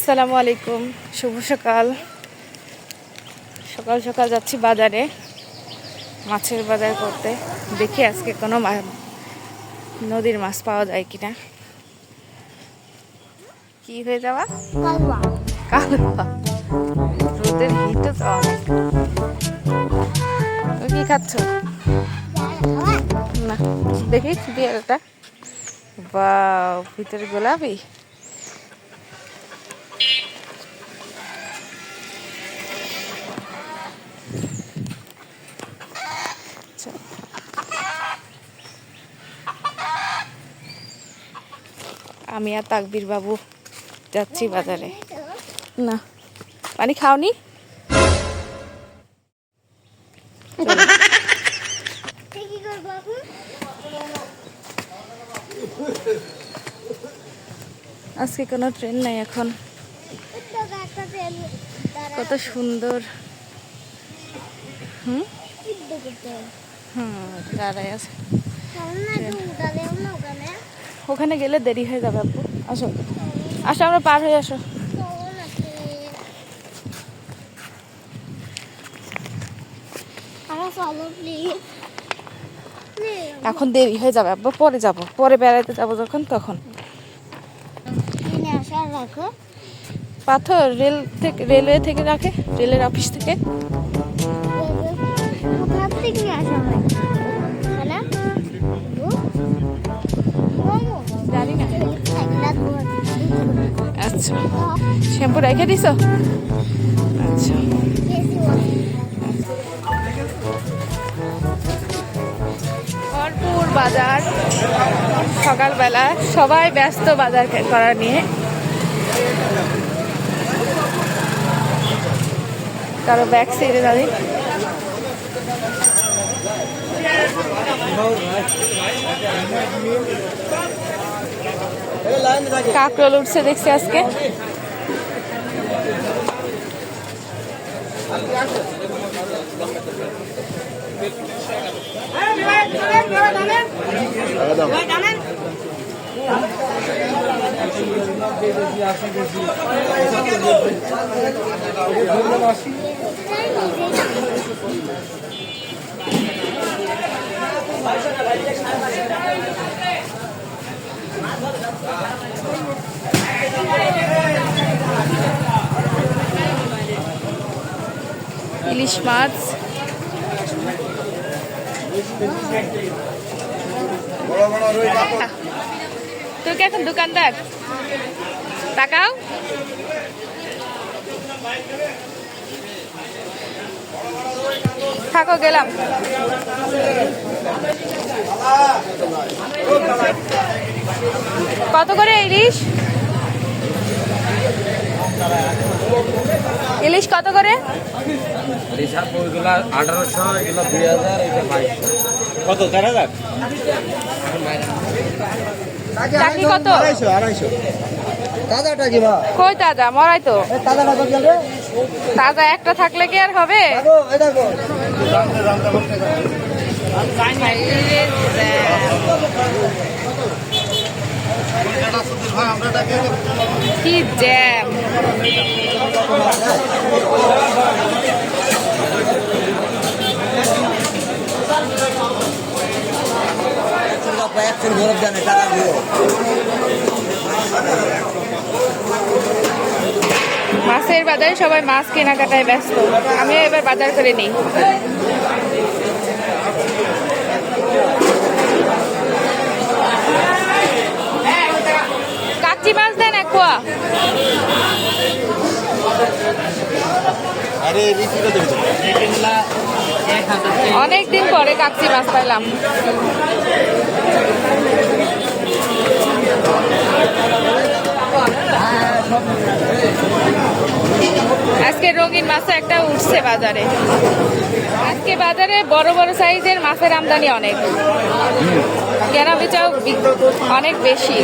আসসালামু আলাইকুম, শুভ সকাল। সকাল সকাল যাচ্ছি বাজারে, মাছের বাজার করতে। দেখি আজকে কোনো নদীর মাছ পাওয়া যায় কিনা। কি হয়ে যাওয়া কালুয়া, রোদের হিটও তো অনেক। তুমি কি খাচ্ছ? না, দেখি বিয়ারটা। বা ভিতরে গোলাপি। আমি আর তাকবীর বাবু যাচ্ছি বাজারে। না, পানি খাওনি? আজকে কোনো ট্রেন নাই এখন। কত সুন্দর। দাঁড়াই আছে। ওখানে গেলে দেরি হয়ে যাবে আপু। আসো আসো, আমরা পার হয়ে আসো। এখন দেরি হয়ে যাবে আব্বু, পরে যাব, পরে বেড়াইতে যাব যখন তখন। পাথর রেল থেকে, রেলওয়ে থেকে রাখে, রেলের অফিস থেকে। জানি না। আচ্ছা, শ্যাম্পু রেখে দিছ? আচ্ছা, ভরপুর বাজার সকালবেলা, সবাই ব্যস্ত বাজার করা নিয়ে। কারো ব্যাগ ছেড়ে দাঁড়িয়ে। কাকরোল উঠছে দেখছি আজকে। ইলিশ মাছ, তুই কি এখন দোকানদার? তাকাও। থাকো, গেলাম। কত করে ইলিশ? ইলিশ কত করে? 1800, এগুলো 2000, এটা 2200। কত? 4000? চাকরি কত? 250। তাজাটা কি বা? কই তাজা? মরাই তো। তাজাটা কত গেলে? তাজা একটা থাকলে কি আর হবে? দেখো, এই দেখো। কি জ্যাম! মাছের বাজারে সবাই মাছ কেনাকাটায় ব্যস্ত। আমিও এবার বাজার করে নিই। কাচ্চি মাছ দেন এক পোয়া। অনেকদিন পরে কাচ্চি মাছ পাইলাম। আজকে রঙিন মাছ একটা উঠছে বাজারে। আজকে বাজারে বড় বড় সাইজের মাছের আমদানি অনেক, কেনা বেচাও অনেক বেশি।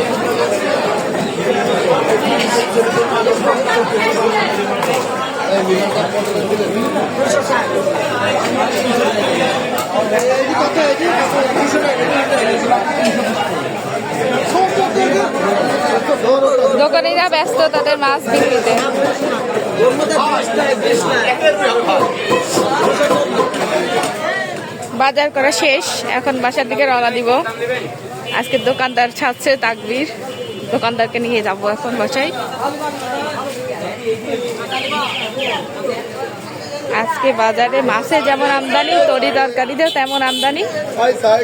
দোকানিরা ব্যস্ত তাদের মাছ বিক্রিতে। বাজার করা শেষ, এখন বাসার দিকে রওনা দিব। আজকে দোকানদার ছাড়ছে তাকবীর, দোকানদারকে নিয়ে যাব এখন বাসায়। আজকে বাজারে মাছে যেমন আমদানি, তরি তরকারিতেও তেমন আমদানি,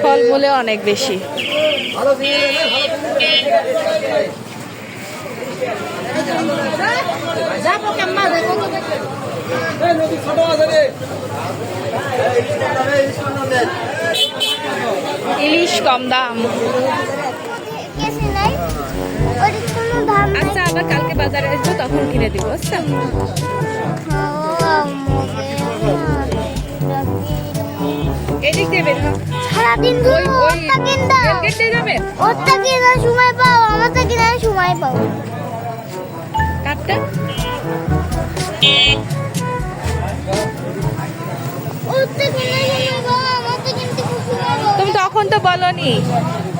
ফলমূলে অনেক বেশি। ইলিশ কম দাম। আচ্ছা, আবার কালকে বাজারে আসবো, তখন কিনে দিব। আচ্ছা, এদিক দিয়ে বের হও। সারাদিন ওই ওরটা কিনতাম, রেলগেট দিয়ে যাবেন ওরটা কেনার সময় পাও, আমারটা কেনার সময় পাও। কাটটা। ওরটা কেনার সময় পাও, আমারটা কিনতে খুব সময় পাও। তুমি তখন তো বলনি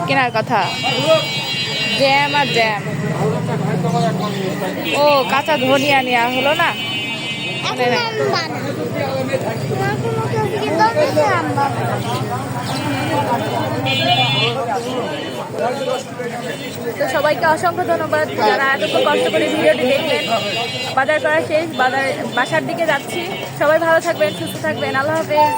কেনার কথা। জ্যাম আর জ্যাম। ও, কাঁচা ধনিয়া নেওয়া হলো না। এখন আম্বা না। তোমার কোনো কাছে কিনতে হবে আম্বা। তো সবাইকে অসংখ্য ধন্যবাদ যারা এতক্ষণ কষ্ট করে ভিডিওটি দেখলেন। বাজার করা শেষ, বাসার দিকে যাচ্ছি। সবাই ভালো থাকবেন, সুস্থ থাকবেন। আল্লাহ হাফেজ।